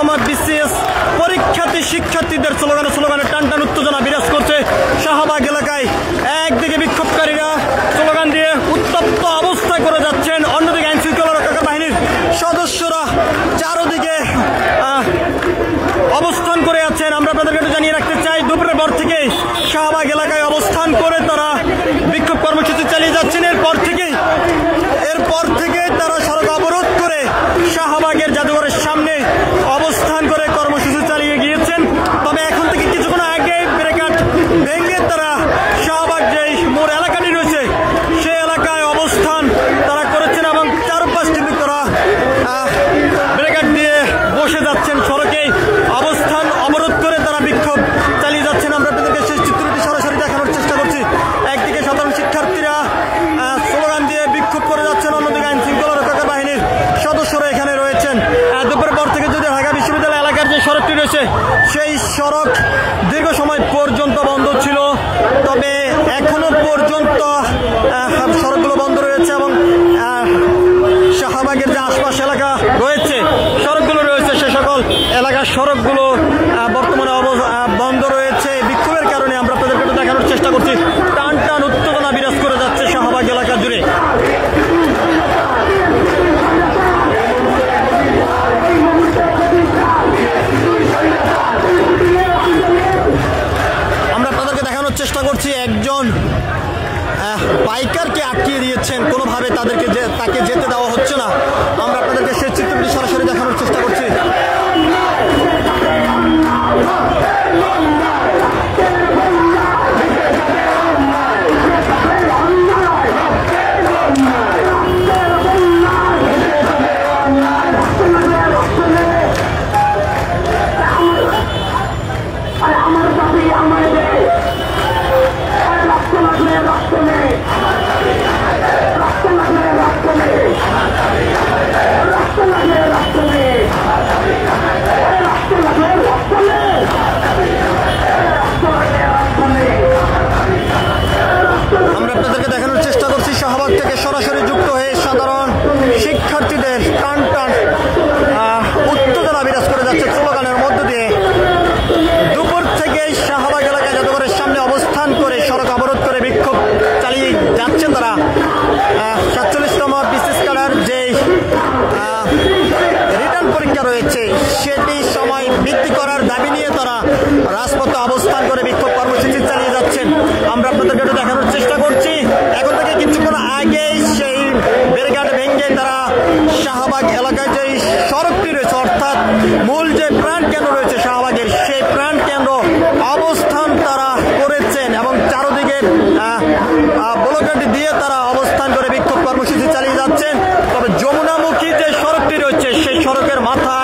৪৭তম BCS পরীক্ষার্থী শিক্ষার্থীদের স্লোগানে টানটান উত্তেজনা বিরাজ করছে শাহবাগ এলাকায়। একদিকে বিক্ষোভকারীরা স্লোগান দিয়ে উত্তপ্ত অবস্থা করে যাচ্ছেন, অন্যদিকে আইন শৃঙ্খলা রক্ষাকারী বাহিনীর সদস্যরা চারদিকে অবস্থান করে আছেন। আমরা আপনাদেরকে একটু জানিয়ে রাখতে চাই, দুপুরের পর থেকে শাহবাগ এলাকায় অবস্থান করে তারা বিক্ষোভ কর্মসূচি চালিয়ে যাচ্ছেন। এরপর থেকে তারা সড়ক অবরোধ করে শাহবাগের জাদুঘরের সামনে অবস্থান করে কর্মসূচি চালিয়ে গিয়েছেন। তবে এখন থেকে কিছুক্ষণ আগে ব্যারিকেড ভেঙে তারা শাহবাগ যে মোড় এলাকাটি রয়েছে সেই এলাকায় অবস্থান তারা করেছেন এবং চারপাশটি তারা ব্যারিকেড দিয়ে বসে যাচ্ছেন। সড়কে অবস্থান অবরোধ করে তারা বিক্ষোভ চালিয়ে যাচ্ছেন। আমরা আপনাদেরকে সেই চিত্রটি সরাসরি দেখানোর চেষ্টা করছি। একদিকে সাধারণ শিক্ষার্থীরা স্লোগান দিয়ে বিক্ষোভ করে যাচ্ছেন, অন্যদিকে আইন শৃঙ্খলা রক্ষাকারী বাহিনীর সদস্যরা এখানে রয়েছেন। দুপুরের পর থেকে যদি ঢাকা বিশ্ববিদ্যালয় এলাকার যে সড়কটি রয়েছে সেই সড়ক দীর্ঘ সময় পর্যন্ত বন্ধ ছিল, তবে এখনো পর্যন্ত সড়কগুলো বন্ধ রয়েছে এবং শাহবাগের যে আশপাশ এলাকা রয়েছে সড়কগুলো রয়েছে সে সকল এলাকার সড়কগুলো বর্তমানে বন্ধ রয়েছে বিক্ষোভের কারণে। আমরা আপনাদেরকে একটু দেখানোর চেষ্টা করছি, টান উত্তেজনা বিরাজ করে যাচ্ছে শাহবাগ এলাকা জুড়ে। আমরা আপনাদেরকে দেখানোর চেষ্টা করছি, একজন বাইকারকে আটকিয়ে দিয়েছেন, কোনোভাবে তাকে যেতে দেওয়া হচ্ছে না। আমরা আপনাদেরকে সেই চিত্রটি সরাসরি দেখানোর চেষ্টা করছি। আমরা আপনাদেরকে দেখানোর চেষ্টা করছি শাহবাগ থেকে সরাসরি যুক্ত হয়ে সাধারণ শিক্ষার্থীদের টান উত্তেজনা বিরাজ করে যাচ্ছে স্লোগানের মধ্য দিয়ে। দুপুর থেকে শাহবাগ এলাকায় জাদুঘরের সামনে অবস্থান করে সড়ক অবরোধ করে বিক্ষোভ চালিয়ে যাচ্ছেন তারা। ৪৭তম বিসিএস কার্ডের যে রিটার্ন পরীক্ষা রয়েছে সেটি সময় বৃদ্ধি করার দাবি নিয়ে তারা রাজপথে অবস্থান করে বিক্ষোভ কর্মসূচি চালিয়ে যাচ্ছেন। আমরা আপনাদেরকে একটু দেখানোর চেষ্টা করছি, এখন থেকে কিছুক্ষণ আগেই সেই ব্যারিকেড ভেঙে তারা শাহবাগ এলাকায় যে সড়কটি রয়েছে অর্থাৎ মূল যে প্রাণ কেন্দ্র রয়েছে শাহবাগের সেই প্রাণ কেন্দ্র অবস্থান তারা করেছেন এবং চারদিকে ব্লকেট দিয়ে তারা অবস্থান করে বিক্ষোভ কর্মসূচি চালিয়ে যাচ্ছেন। তবে যমুনামুখী যে সড়কটি রয়েছে সেই সড়কের মাথা